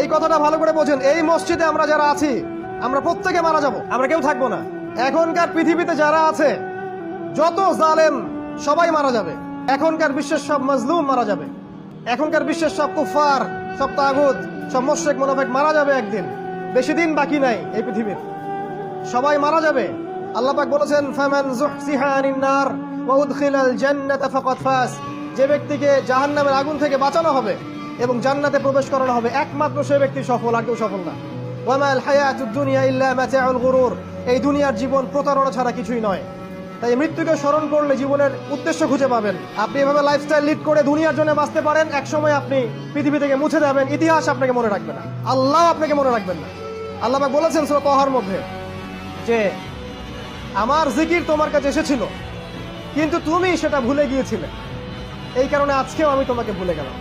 এই কথাটা ভালো করে বোঝেন। এই মসজিদে আমরা যারা আছি আমরা প্রত্যেকে মারা যাব, আমরা কেউ থাকবো না। এখনকার পৃথিবীতে যারা আছে যত জালেম সবাই মারা যাবে। এখনকার বিশ্বের সব মাজলুম মারা যাবে। এখনকার বিশ্বের সব কুফার, সব তাগুত, সব মুশরিক মুনাফিক মারা যাবে একদিন। বেশি দিন বাকি নাই এই পৃথিবীর, সবাই মারা যাবে। আল্লাহ পাক বলেছেন ফামান যুহসিহা আনিন নার ওয়া উদখিলাল জান্নাতা ফাকাদ ফাজ। যে ব্যক্তিকে জাহান্নামের আগুন থেকে বাঁচানো হবে এবং জান্নাতে প্রবেশ করানো হবে, একমাত্র সেই ব্যক্তি সফল, আর কেউ সফল না। ওয়া মাল হায়াতুদ দুনিয়া ইল্লা মাতাউল গুরুর। এই দুনিয়ার জীবন প্রতারণা ছাড়া কিছুই নয়। তাই মৃত্যুকে স্মরণ করলে জীবনের উদ্দেশ্য খুঁজে পাবেন। আপনি এভাবে লাইফস্টাইল লিড করে দুনিয়ার জন্য বাঁচতে পারেন, একসময় আপনি পৃথিবী থেকে মুছে যাবেন, ইতিহাস আপনাকে মনে রাখবে না, আল্লাহ আপনাকে মনে রাখবেন না। আল্লাহ পাক বলেছেন সূরা তাহার মধ্যে যে আমার জিকির তোমার কাছে এসেছিল কিন্তু তুমি সেটা ভুলে গিয়েছিলে, এই কারণে আজকেও আমি তোমাকে ভুলে গেলাম।